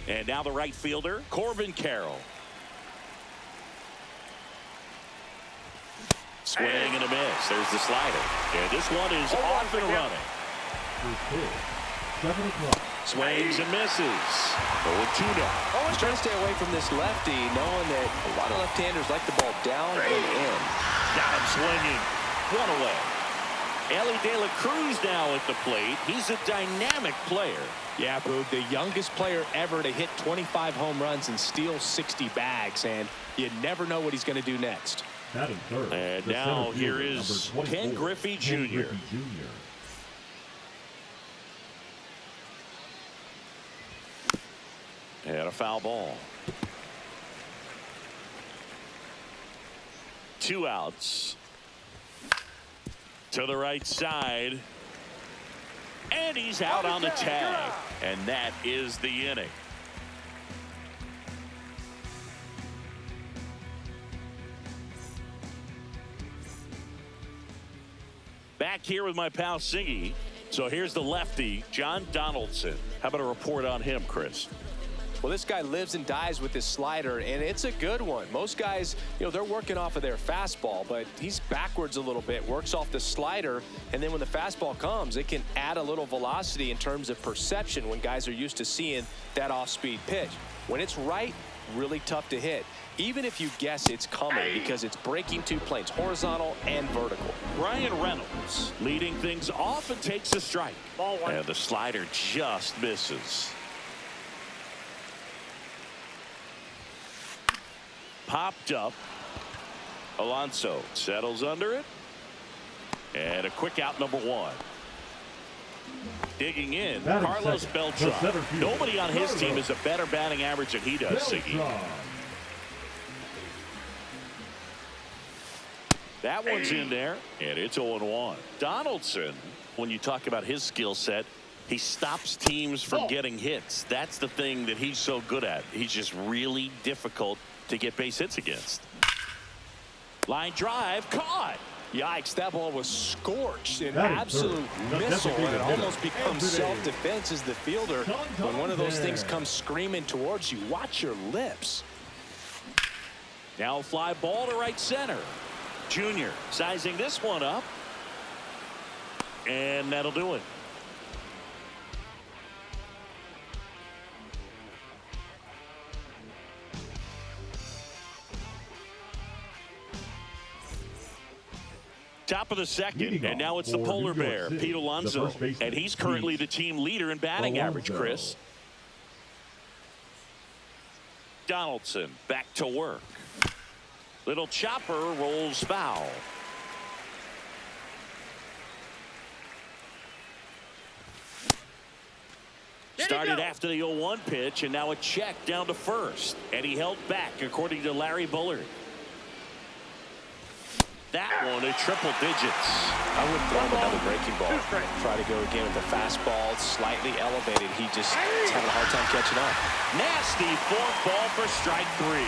And now the right fielder, Corbin Carroll. Swing and a miss. There's the slider. And this one is off and running. Swings and misses. 0-2 now. Always trying to stay away from this lefty, knowing that a lot of left-handers like the ball down and in. Got him swinging. One away. Ellie De La Cruz now at the plate. He's a dynamic player. Yeah, Boog, the youngest player ever to hit 25 home runs and steal 60 bags, and you never know what he's going to do next. And now here is Ken Griffey Jr. And a foul ball. 2 outs. To the right side. And he's out on the tag. And that is the inning. Back here with my pal Singy. So here's the lefty, John Donaldson. How about a report on him, Chris? Well, this guy lives and dies with his slider, and it's a good one. Most guys, they're working off of their fastball, but he's backwards a little bit, works off the slider, and then when the fastball comes, it can add a little velocity in terms of perception when guys are used to seeing that off-speed pitch. When it's right, really tough to hit, even if you guess it's coming, because it's breaking 2 planes, horizontal and vertical. Brian Reynolds leading things off and takes a strike. And the slider just misses. Popped up. Alonso settles under it. And a quick out, number 1. Digging in, Carlos Beltran. Nobody on his team has a better batting average than he does, Siggy. That one's in there, and it's 0-1. Donaldson, when you talk about his skill set, he stops teams from getting hits. That's the thing that he's so good at. He's just really difficult to get base hits against. Line drive, caught. Yikes, that ball was scorched, an absolute missile, and it almost becomes self-defense as the fielder. When one of those things comes screaming towards you, watch your lips. Now a fly ball to right center. Junior sizing this one up. And that'll do it. Top of the second, and now it's the polar bear, Pete Alonso, and he's currently the team leader in batting average, Chris. Donaldson back to work. Little chopper rolls foul. Started after the 0-1 pitch, and now a check down to first, and he held back, according to Larry Bullard. That one at triple digits. I wouldn't throw him another breaking ball. Try to go again with the fastball slightly elevated. He just is having a hard time catching up. Nasty fourth ball for strike 3.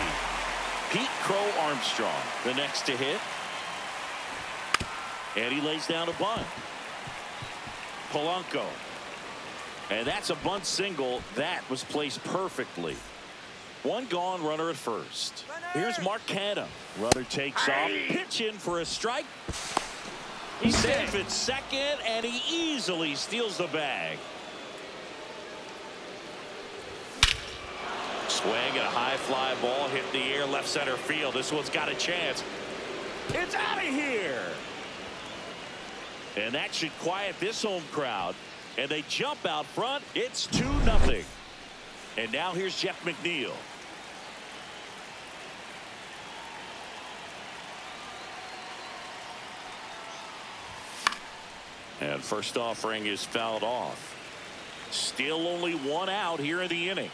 Pete Crow Armstrong, the next to hit. And he lays down a bunt. Polanco. And that's a bunt single. That was placed perfectly. 1 gone, runner at first. Here's Mark Canha. Runner takes off. Pitch in for a strike. He's safe at second, and he easily steals the bag. Swing and a high fly ball hit the air left center field. This one's got a chance. It's out of here. And that should quiet this home crowd. And they jump out front. It's 2-0. And now here's Jeff McNeil. And first offering is fouled off. Still only 1 out here in the inning.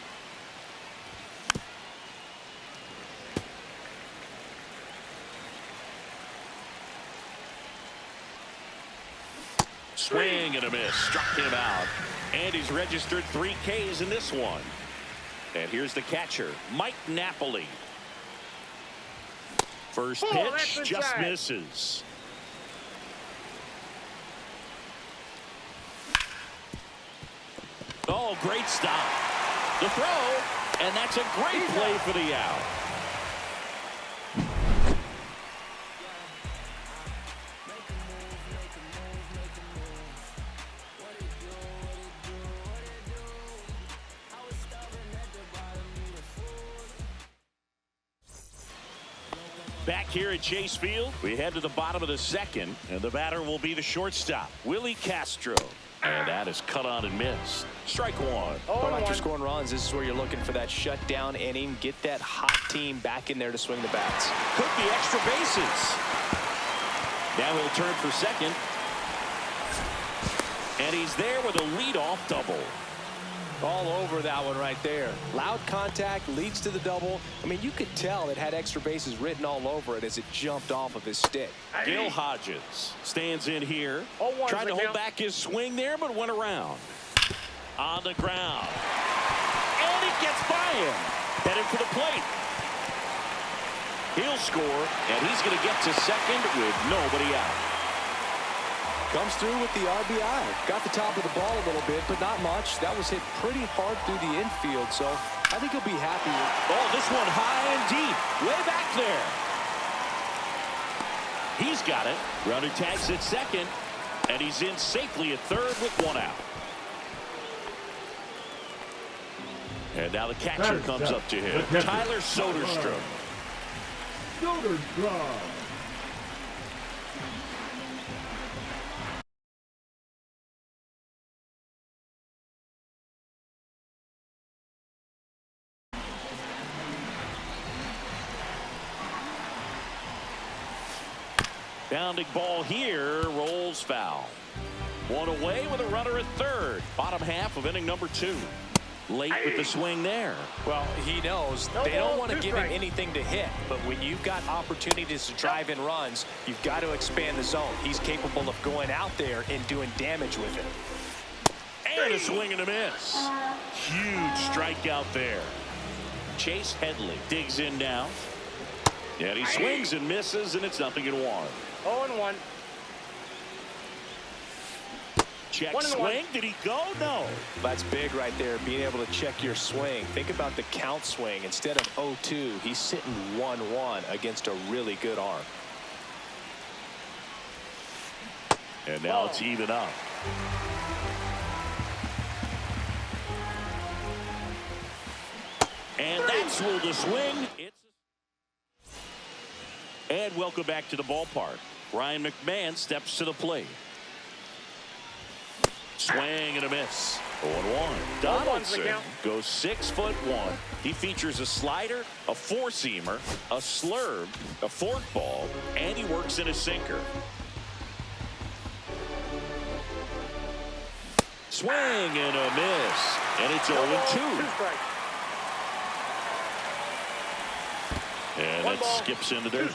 Swing and a miss. Struck him out. And he's registered 3 Ks in this one. And here's the catcher, Mike Napoli. First pitch just misses. Oh, great stop. The throw, and that's a great play for the out. Back here at Chase Field, we head to the bottom of the second, and the batter will be the shortstop, Willie Castro. And that is cut on and missed. Strike one. Well, after scoring runs, this is where you're looking for that shutdown inning. Get that hot team back in there to swing the bats. Could be extra bases. Now he'll turn for second. And he's there with a leadoff double. All over that one right there. Loud contact leads to the double. I mean, you could tell it had extra bases written all over it as it jumped off of his stick. Gil Hodges stands in here. Tried to hold back his swing there, but went around. On the ground. And it gets by him. Headed for the plate. He'll score, and he's going to get to second with nobody out. Comes through with the RBI. Got the top of the ball a little bit, but not much. That was hit pretty hard through the infield, so I think he'll be happy. Oh, this one high and deep. Way back there. He's got it. Runner tags at second, and he's in safely at third with one out. And now the catcher comes up to him. Tyler Soderstrom. Bounding ball here, rolls foul. One away with a runner at third. Bottom half of inning number 2. Late with the swing there. Well, he knows they don't want to give him anything to hit, but when you've got opportunities to drive in runs, you've got to expand the zone. He's capable of going out there and doing damage with it. And a swing and a miss. Huge strikeout there. Chase Headley digs in now. And he swings and misses, and it's 0-1. 0-1. Check swing. Did he go? No. That's big right there, being able to check your swing. Think about the count swing. Instead of 0-2, he's sitting 1-1 against a really good arm. And now it's even up. And that's ruled a swing. And welcome back to the ballpark. Ryan McMahon steps to the plate. Swing and a miss. 0-1. Donaldson goes 6'1". He features a slider, a four-seamer, a slurve, a forkball, and he works in a sinker. Swing and a miss. And it's 0-2. And that skips into dirt.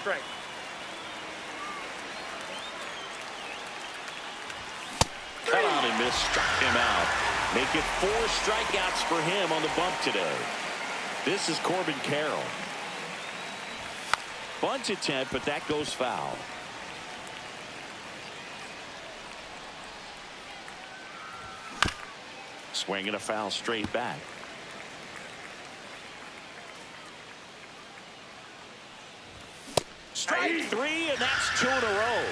Cut on and miss, struck him out. Make it 4 strikeouts for him on the bump today. This is Corbin Carroll. Bunt attempt, but that goes foul. Swing and a foul straight back. Strike 3, and that's 2 in a row.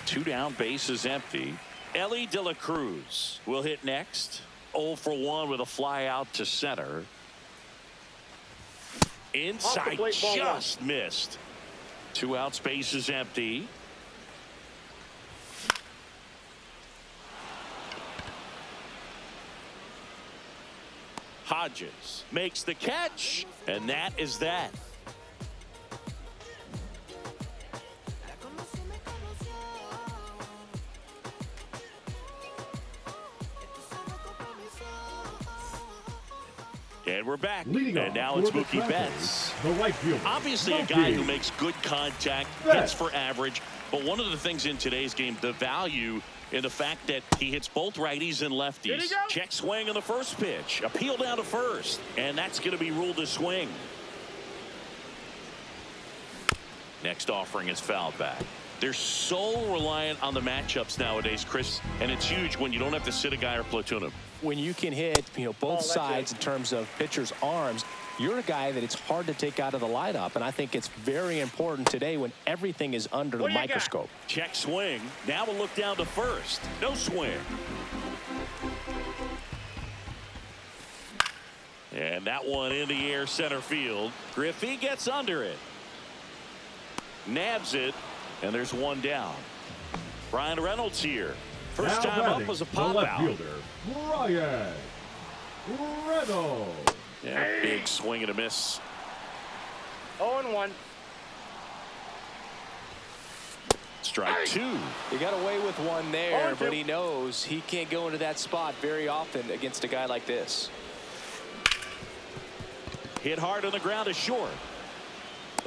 2 down, bases empty. Ellie De La Cruz will hit next. 0 for 1 with a fly out to center. Inside, just missed. 2 outs, bases empty. Hodges makes the catch, and that is that. And we're back. And now it's Mookie Betts. Obviously a guy who makes good contact, hits for average. But one of the things in today's game, the value in the fact that he hits both righties and lefties. Check swing on the first pitch. Appeal down to first. And that's going to be ruled a swing. Next offering is fouled back. They're so reliant on the matchups nowadays, Chris. And it's huge when you don't have to sit a guy or platoon him. When you can hit, both sides in terms of pitchers' arms, you're a guy that it's hard to take out of the lineup, and I think it's very important today when everything is under the microscope. Check swing. Now we'll look down to first. No swing. And that one in the air center field. Griffey gets under it. Nabs it, and there's one down. Brian Reynolds here. First time up was a pop out. Brian Reynolds. Yeah, big swing and a miss. 0-1. Strike two. He got away with one there, but he knows he can't go into that spot very often against a guy like this. Hit hard on the ground is short.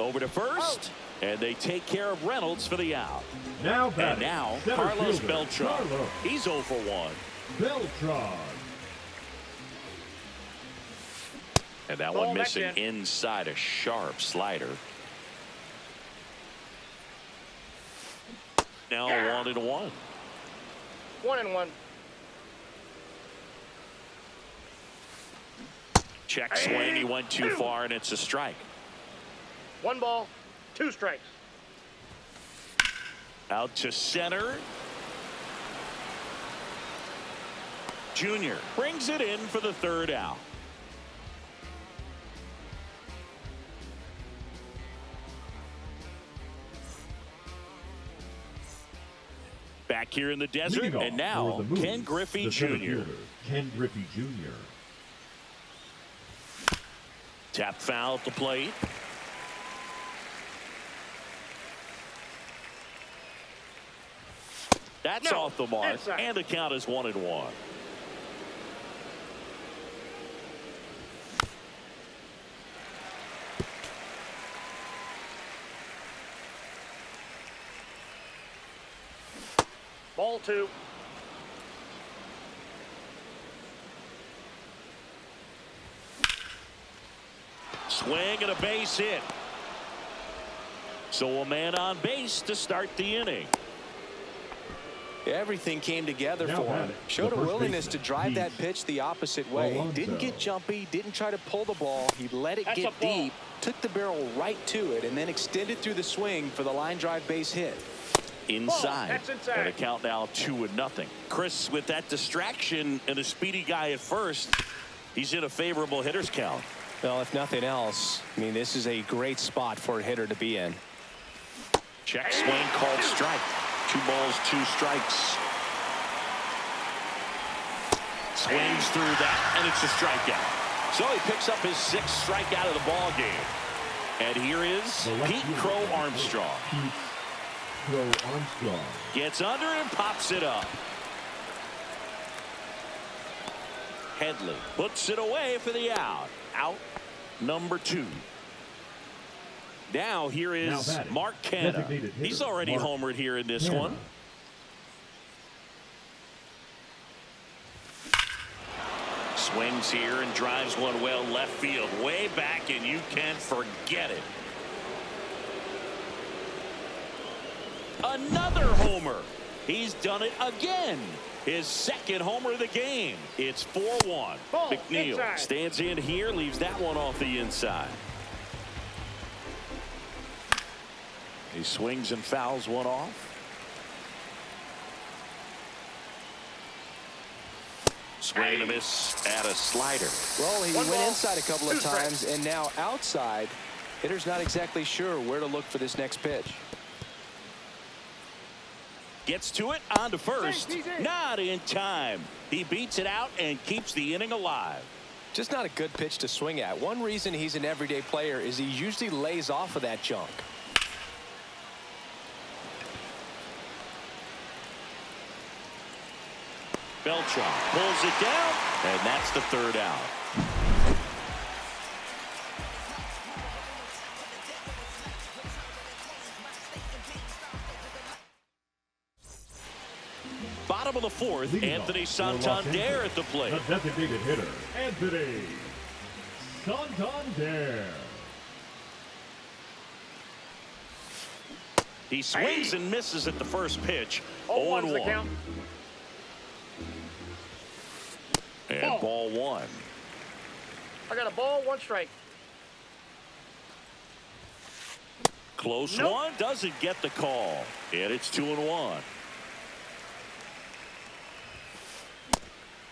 Over to first, and they take care of Reynolds for the out. Now and now Carlos Beltran. He's 0 for 1. Beltran. And that one missing inside a sharp slider. Now 1-1. 1-1. Check swing. He went too far, and it's a strike. 1 ball, 2 strikes. Out to center. Junior brings it in for the third out. Back here in the desert, and now Ken Griffey Jr. Ken Griffey Jr. Tap foul at the plate. That's off the mark, and the count is 1-1. Ball 2. Swing and a base hit. So a man on base to start the inning. Everything came together for him. Showed a willingness to drive that pitch the opposite way. Didn't get jumpy, didn't try to pull the ball. He let it get deep, took the barrel right to it, and then extended through the swing for the line drive base hit. Inside. And a count now 2-0. Chris, with that distraction and a speedy guy at first, he's in a favorable hitter's count. Well, if nothing else, this is a great spot for a hitter to be in. Check swing called strike. 2 balls, 2 strikes. Swings through that, and it's a strikeout. So he picks up his 6th strikeout of the ball game. And here is Pete Crow Armstrong. Crow Armstrong gets under and pops it up. Headley puts it away for the out. Out number 2. Now here is Mark Canha. He's already homered here in this one. Swings here and drives one well left field, way back, and you can't forget it. Another homer. He's done it again. His 2nd homer of the game. It's 4-1. McNeil stands in here, leaves that one off the inside. He swings and fouls one off. Swing and a miss at a slider. Well, he went inside a couple of times, and now outside. Hitter's not exactly sure where to look for this next pitch. Gets to it, on to first. Not in time. He beats it out and keeps the inning alive. Just not a good pitch to swing at. One reason he's an everyday player is he usually lays off of that junk. Beltran pulls it down, and that's the 3rd out. Bottom of the 4th, Anthony Santander at the plate. The designated hitter, Anthony Santander. He swings and misses at the first pitch. 0-1. Ball one. I got a ball, 1 strike. Close Nope. one. Doesn't get the call. And it's 2-1.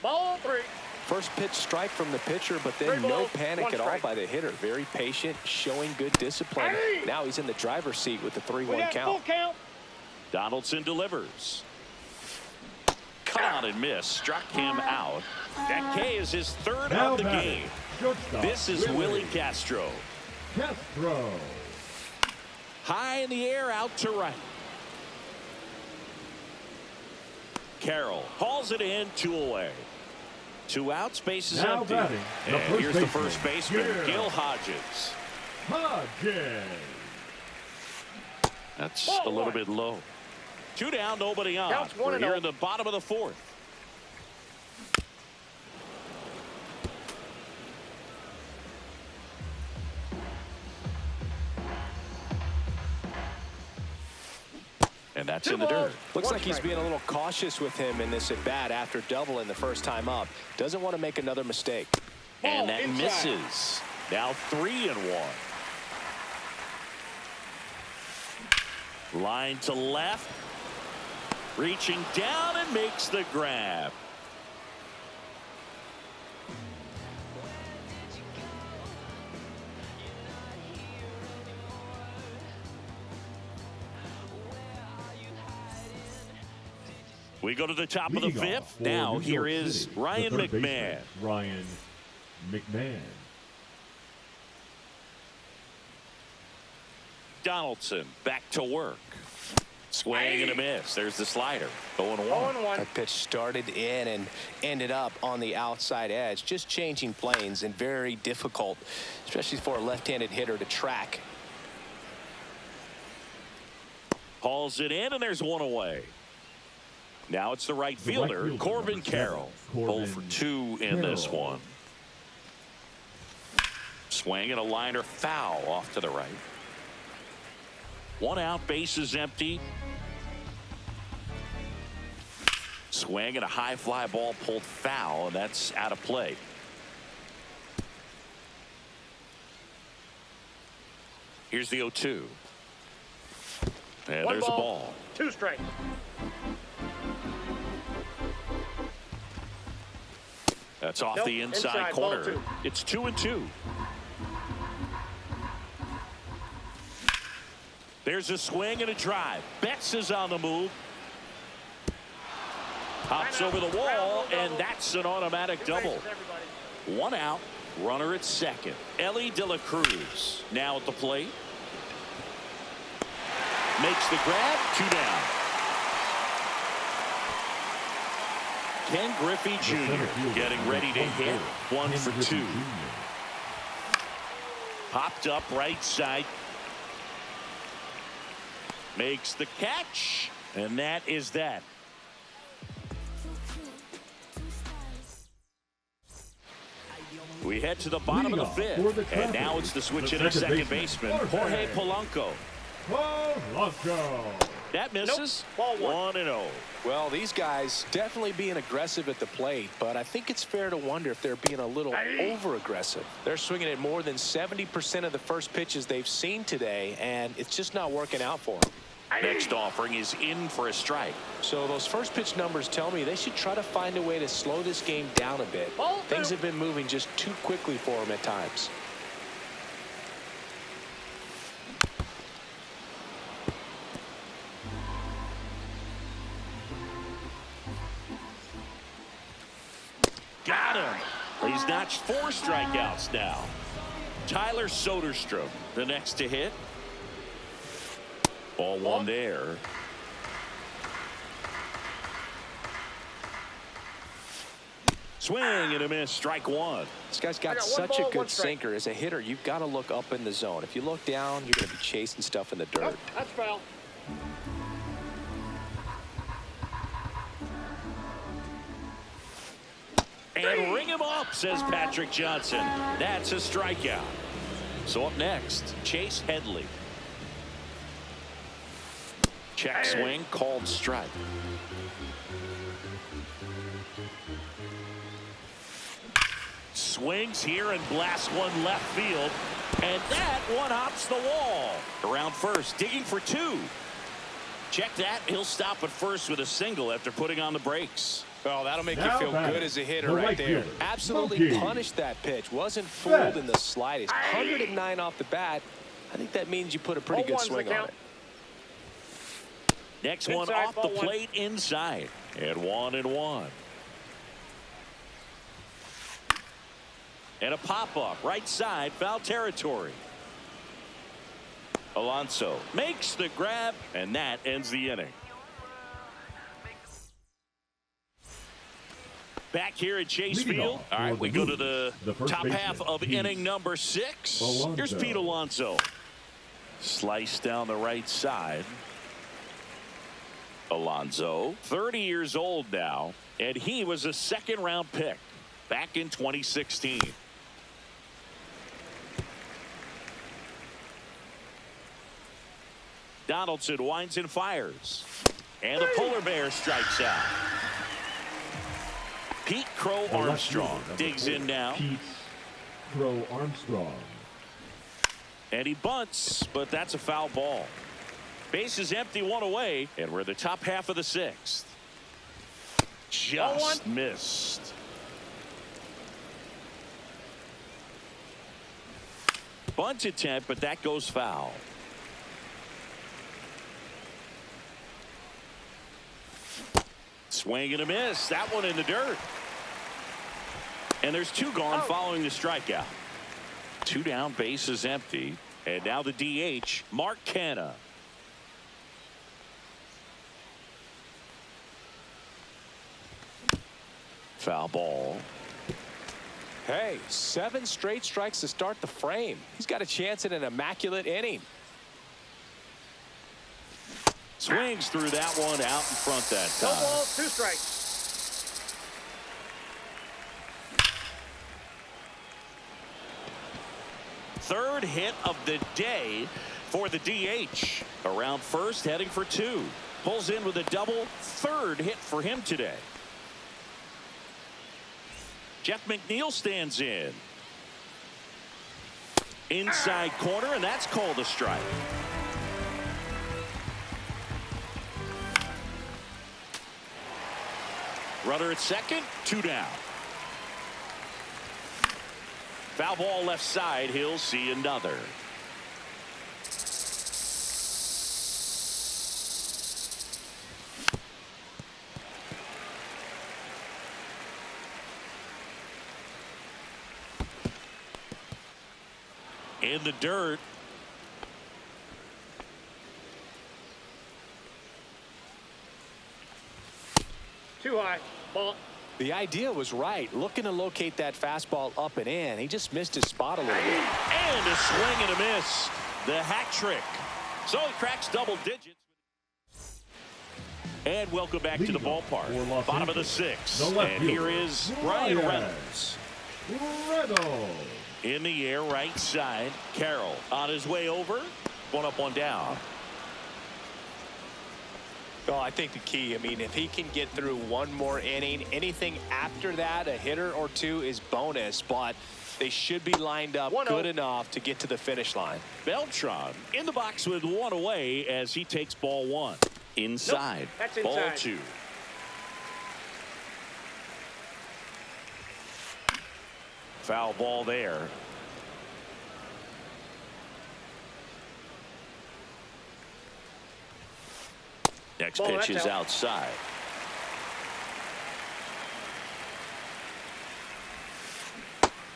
Ball 3. First pitch strike from the pitcher, but then 3 no balls, panic 1 at all strike. by the hitter. Very patient, showing good discipline. Hey! Now he's in the driver's seat with the We 3-1 got full count. count. Donaldson delivers. Cut out and miss. Struck him out. That K is his third Now of the batting, game. shortstop, This is Willie Castro. Castro. High in the air, out to right. Carroll hauls it in, 2 away. 2 outs, bases Now empty. batting, the And first here's the baseman, first baseman, Gil. Gil Hodges. Hodges. That's Ball a little 1. bit low. 2 down, nobody on. Counts We're 1-0. here in the bottom of the 4th. And that's 2 in the balls, dirt. Looks 1 like he's strike. being a little cautious with him in this at bat after doubling the first time up. Doesn't want to make another mistake. And Ball that inside. misses. Now 3-1. Line to left. Reaching down and makes the grab. We go to the top of the Leading off 5th. for Now New here York is City, Ryan the third McMahon. baseman, Ryan McMahon. Donaldson back to work. Swing and a miss. There's the slider. 0-1. 0-1. That pitch started in and ended up on the outside edge. Just changing planes and very difficult, especially for a left-handed hitter to track. Hauls it in, and there's 1 away. Now it's the right The right fielder, fielder, Corbin number Carroll. 7, 0 for 2 in this Carroll. one. Swing and a liner foul off to the right. 1 out, bases empty. Swing and a high fly ball pulled foul, and that's out of play. Here's the 0-2. And 1 there's ball, a ball. 2 strike. That's off Nope, the inside inside, ball corner. 2. It's 2-2. There's a swing and a drive. Betts is on the move. Hops Timeout. over the wall, Ground rule and double. that's an automatic 2 double. bases, everybody. 1 out. Runner at second. Ellie De La Cruz now at the plate. Makes the grab. 2 down. Ken Griffey Jr. getting ready to hit. 1 for 2. Popped up right side. Makes the catch. And that is that. We head to the bottom of the 5th. And now it's the switch in at second baseman, Jorge Polanco. Polanco. That misses. Nope. Ball 1-0. Well, these guys definitely being aggressive at the plate, but I think it's fair to wonder if they're being a little over-aggressive. They're swinging at more than 70% of the first pitches they've seen today, and it's just not working out for them. Next offering is in for a strike. So those first pitch numbers tell me they should try to find a way to slow this game down a bit. Ball 2. Things have been moving just too quickly for them at times. Got him. He's notched 4 strikeouts now. Tyler Soderstrom, the next to hit. Ball 1 there. Swing and a miss. Strike 1. This guy's I got got 1 such ball, a good 1 strike. sinker. As a hitter, you've got to look up in the zone. If you look down, you're going to be chasing stuff in the dirt. Nope, that's foul. And ring him up, says Patrick Johnson. That's a strikeout. So up next, Chase Headley. Check swing, called strike. swings here and blasts one left field. And that one hops the wall. Around first, digging for two. Check that. He'll stop at first with a single after putting on the brakes. Oh, that'll make Now you feel batting, good as a hitter the right right there. fielder, Absolutely Smokey. punished that pitch. Wasn't fooled in the slightest. 109 off the bat. I think that means you put a pretty good 0-1's the swing on count. it. Next one Inside, off the ball one. plate inside. And 1-1. And a pop-up right side, foul territory. Alonso makes the grab, and that ends the inning. Back here at Chase Leading Field. off All right, for we the go to Blues, the the first top half baseman, of Pete inning number 6. Alonso. Here's Pete Alonso. Slice down the right side. Alonso, 30 years old now, and he was a second-round pick back in 2016. Donaldson winds and fires. And the polar bear strikes out. Pete Crow The left Armstrong fielder, digs number in now. Pete Crow Armstrong. And he bunts, but that's a foul ball. Base is empty, one away, and we're the top half of the 6th. Just missed. Bunt attempt, but that goes foul. Swing and a miss. That one in the dirt. And there's 2 gone following the strikeout. 2 down, base is empty. And now the DH, Mark Canha. Foul ball. Hey, 7 straight strikes to start the frame. He's got a chance at an immaculate inning. Swings through that one out in front that No time. ball, 2 strikes. Third hit of the day for the DH. Around first, heading for 2. Pulls in with a double. 3rd hit for him today. Jeff McNeil stands in. Inside corner, and that's called a strike. Runner at second, 2 down. Foul ball left side, he'll see another. In the dirt. Too high. Ball. The idea was right. Looking to locate that fastball up and in. He just missed his spot a little bit. And a swing and a miss. The hat trick. So he cracks double digits. And welcome back to the ballpark. Bottom of the 6th. And here is Ryan Reynolds. In the air, right side. Carroll on his way over. 1 up, 1 down. Oh, I think the key, I mean, if he can get through 1 more inning, anything after that, a hitter or 2 is bonus, but they should be lined up good enough to get to the finish line. Beltran in the box with 1 away as he takes ball 1. Inside. Nope, that's ball inside. 2. Foul ball there. Next Ball, pitch that's is out. outside.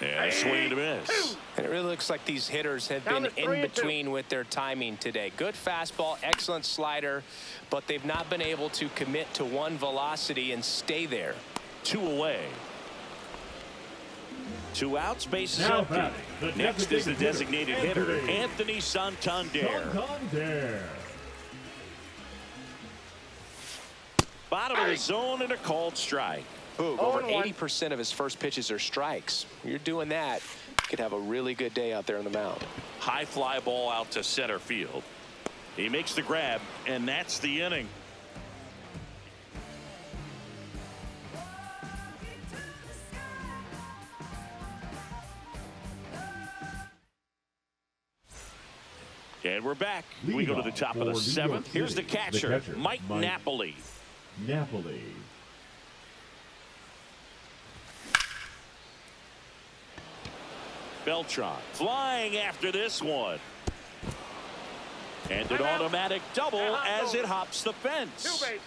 And a swing and a miss. And it really looks like these hitters have Down been to 3 in and 2. between with their timing today. Good fastball, excellent slider, but they've not been able to commit to 1 velocity and stay there. 2 away. 2 outs, bases Now empty. batting, the Next is the designated designated hitter, hitter, Anthony Santander. Santander. Bottom of the zone and a called strike. Boog, over 0-1. 80% of his first pitches are strikes. You're doing that, you could have a really good day out there on the mound. High fly ball out to center field. He makes the grab, and that's the inning. And we're back. We Leading go to the off top of for the New seventh. York Here's the City, catcher, Mike Napoli. Napoli. Beltran flying after this one. And an automatic double as it hops the fence. 2 bases.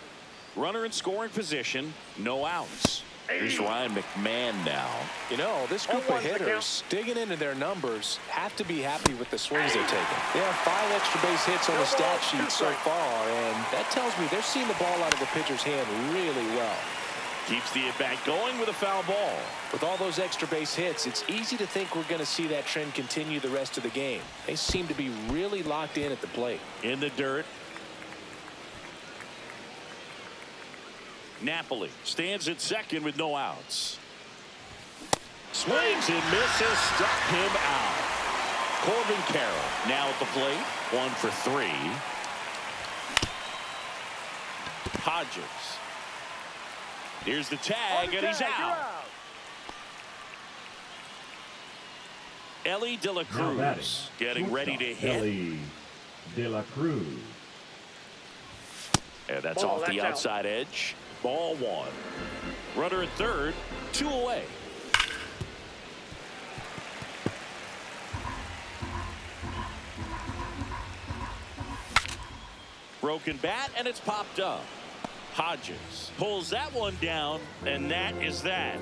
Runner in scoring position, no outs. Here's Ryan McMahon now. You know, this group of 0-1's the hitters, digging into their numbers, have to be happy with the swings they're taking. They have 5 extra base hits on the stat sheet so far, and that tells me they're seeing the ball out of the pitcher's hand really well. Keeps the at-bat going with a foul ball. With all those extra base hits, it's easy to think we're going to see that trend continue the rest of the game. They seem to be really locked in at the plate. In the dirt. Napoli stands at second with no outs. Swings and misses, struck him out. Corbin Carroll now at the plate, 1 for 3. Hodges. Here's the tag, and he's out. Ellie De La Cruz getting ready to hit. Ellie De La Cruz. And that's Ball, off the that's outside edge. Ball 1. Runner at third, 2 away. Broken bat, and it's popped up. Hodges pulls that one down, and that is that.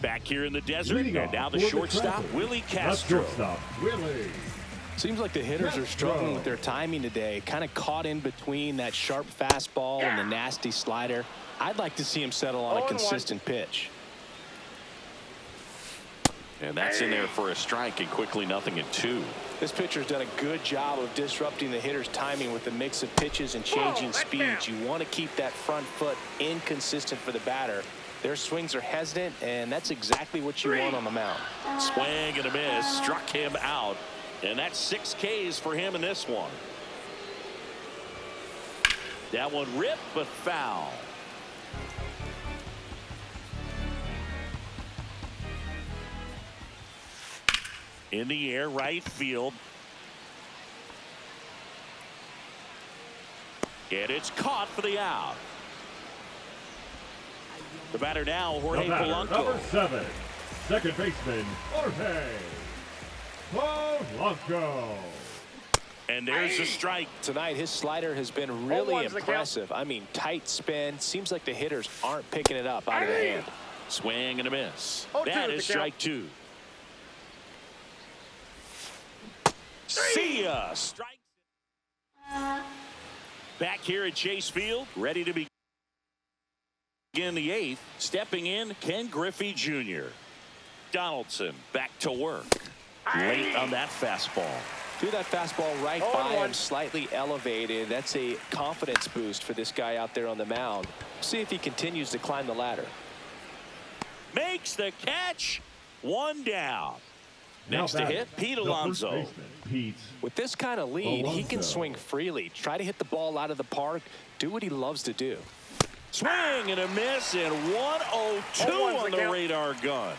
Back here in the desert, Leading and off now the for shortstop, Trappers, Willie the Castro. shortstop, Willie. Seems like the hitters are struggling with their timing today, kind of caught in between that sharp fastball and the nasty slider. I'd like to see him settle on a 0-1. consistent pitch. And that's in there for a strike, and quickly 0-2. This pitcher's done a good job of disrupting the hitter's timing with the mix of pitches and changing speeds. You want to keep that front foot inconsistent for the batter. Their swings are hesitant, and that's exactly what you want on the mound. Swing and a miss, struck him out. And that's 6 Ks for him in this one. That one ripped, but foul. In the air, right field. And it's caught for the out. The batter now, Jorge The batter, Polanco. number 7, second baseman, Jorge Polanco. And there's a strike. Tonight, his slider has been really 0-1's the count. impressive. I mean, tight spin. Seems like the hitters aren't picking it up out of the hand. Swing and a miss. 0-2 That is is the count. strike 2. See ya. Strike. Back here at Chase Field, ready to begin the 8th. Stepping in, Ken Griffey Jr. Donaldson back to work. Late on that fastball. Threw that fastball right by him, slightly elevated. That's a confidence boost for this guy out there on the mound. See if he continues to climb the ladder. Makes the catch. 1 down. Now Next to batting, hit, Pete the first Alonso. baseman, Pete With this kind of lead, he can Alonso. swing freely. Try to hit the ball out of the park. Do what he loves to do. Swing and a miss, and 1-0-2 0-1's on the the count. radar gun.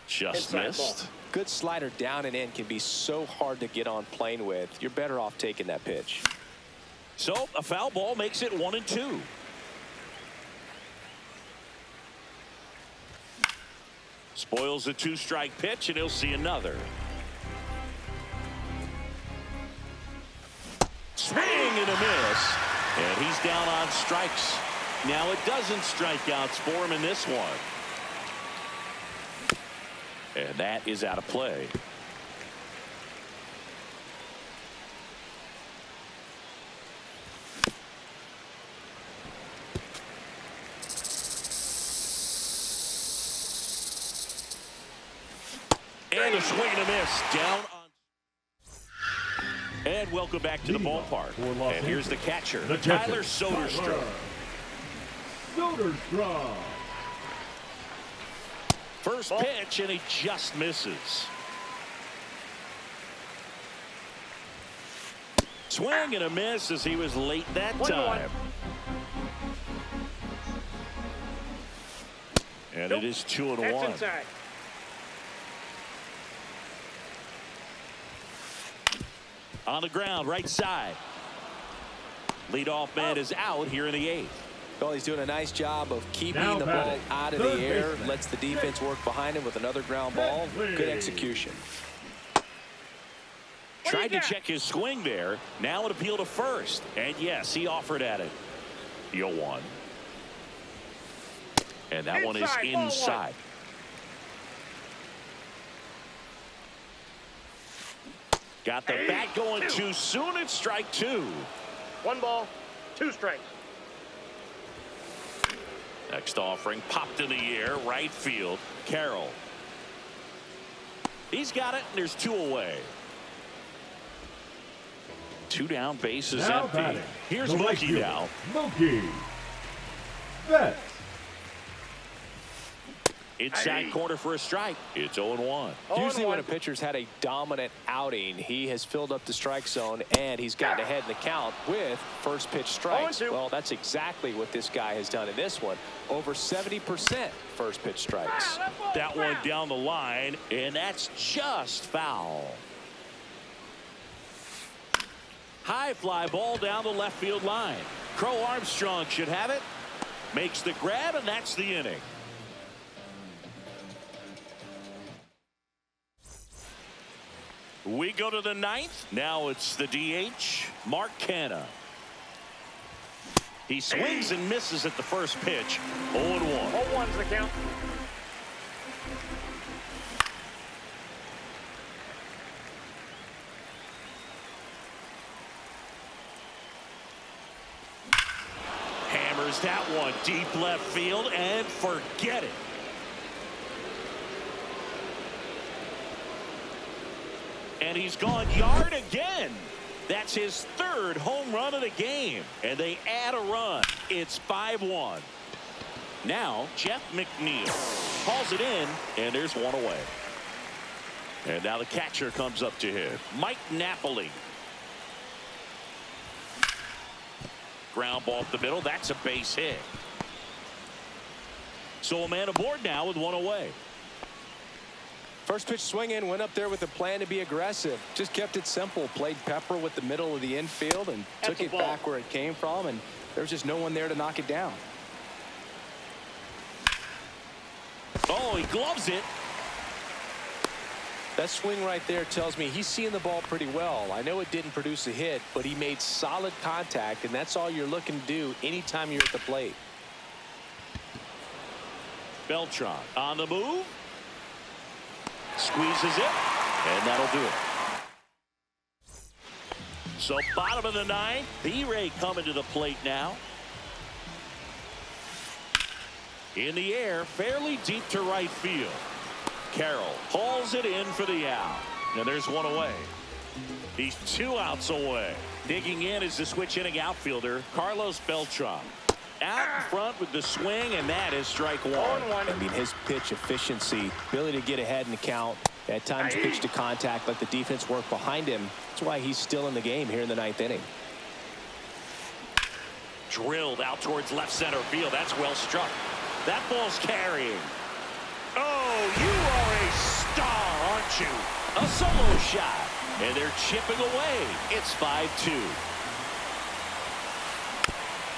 Just Inside missed. ball. Good slider down and in can be so hard to get on plane with. You're better off taking that pitch. So a foul ball makes it 1-2. Spoils a 2-strike pitch, and he'll see another. Swing and a miss, and he's down on strikes. Now it doesn't strikeouts for him in this one. And that is out of play. And a swing and a miss down on. And welcome back to the Leading off ballpark. for Los And here's the Angeles, catcher, the catcher, Tyler Soderstrom. Soderstrom. First pitch, and he just misses. swing and a miss as he was late that time. And it is 2-1. Inside. On the ground, right side. Leadoff man is out here in the 8th. Well, he's doing a nice job of keeping Now the ball batting, out of third the air. baseman. Lets the defense work behind him with another ground ball. Good execution. Tried to check his swing there. Now an appeal to first. And yes, he offered at it. 0-1. And that one is inside. Got the bat going too soon. It's strike 2. 1 ball, 2 strikes. Next offering popped in the air, right field. Carroll. He's got it, and there's 2 away. 2 down, bases Now empty. batting, Here's the right Mookie fielder, now. Mookie Betts. Inside corner for a strike. It's 0-1. Usually when a pitcher's had a dominant outing, he has filled up the strike zone and he's gotten ahead in the count with first pitch strikes. 0-2. Well, that's exactly what this guy has done in this one. Over 70% first pitch strikes. That one down the line, and that's just foul. High fly ball down the left field line. Crow Armstrong should have it. Makes the grab, and that's the inning. We go to the 9th. Now it's the DH, Mark Canha. He swings and misses at the first pitch. 0-1. 0-1's the count. Hammers that one deep left field and forget it. And he's gone yard again. That's his 3rd home run of the game. And they add a run. It's 5-1. Now Jeff McNeil hauls it in, and there's 1 away. And now the catcher comes up to him, Mike Napoli. Ground ball up the middle. That's a base hit. So a man aboard now with 1 away. First pitch swing in, went up there with a plan to be aggressive. Just kept it simple. Played pepper with the middle of the infield and took it back where it came from. And there's just no one there to knock it down. Oh, he gloves it. That swing right there tells me he's seeing the ball pretty well. I know it didn't produce a hit, but he made solid contact, and that's all you're looking to do anytime you're at the plate. Beltran on the move. Squeezes it, and that'll do it. So bottom of the 9th, B-Ray coming to the plate now. In the air, fairly deep to right field. Carroll hauls it in for the out. And there's 1 away. He's 2 outs away. Digging in is the switch inning outfielder, Carlos Beltran. Out in front with the swing, and that is strike 1. 0-1. I mean, his pitch efficiency, ability to get ahead in the count, at times pitch to contact, let the defense work behind him. That's why he's still in the game here in the 9th inning. Drilled out towards left center field. That's well struck. That ball's carrying. Oh, you are a star, aren't you? A solo shot. And they're chipping away. It's 5-2.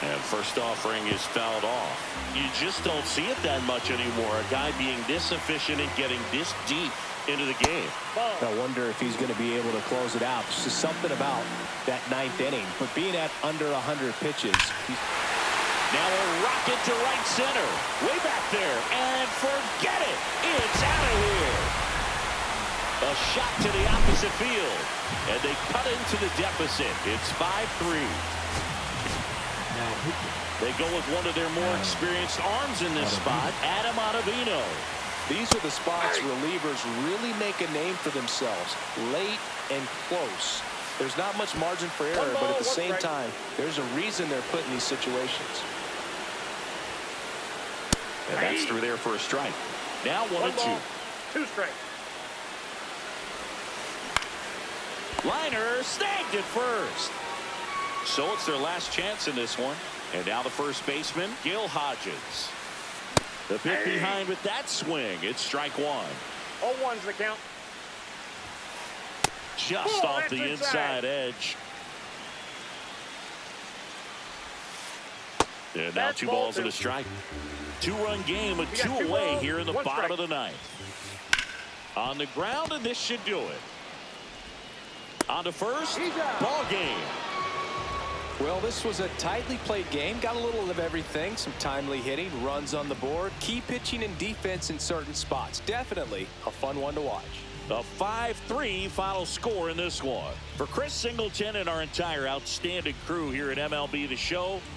And first offering is fouled off. You just don't see it that much anymore. A guy being this efficient and getting this deep into the game. I wonder if he's going to be able to close it out. There's just something about that 9th inning. But being at under 100 pitches. Now a rocket to right center. Way back there. And forget it. It's out of here. A shot to the opposite field. And they cut into the deficit. It's 5-3. They go with one of their more experienced arms in this spot, Adam Ottavino. These are the spots relievers really make a name for themselves. Late and close. There's not much margin for error, but at the same time, there's a reason they're put in these situations. And that's through there for a strike. Now 1-2. 2 strikes. Liner snagged at first. So it's their last chance in this one. And now the first baseman, Gil Hodges. The pick behind with that swing. It's strike one. 0-1's the count. Just off that's the inside edge. And now That's 2 ball balls and a 2. strike. 2-run game with You got 2 2 away balls, here in the 1 bottom strike. of the 9th. On the ground, and this should do it. On to first. He's out. Ball game. Well, this was a tightly played game. Got a little of everything. Some timely hitting, runs on the board, key pitching and defense in certain spots. Definitely a fun one to watch. A 5-3 final score in this one. For Chris Singleton and our entire outstanding crew here at MLB The Show,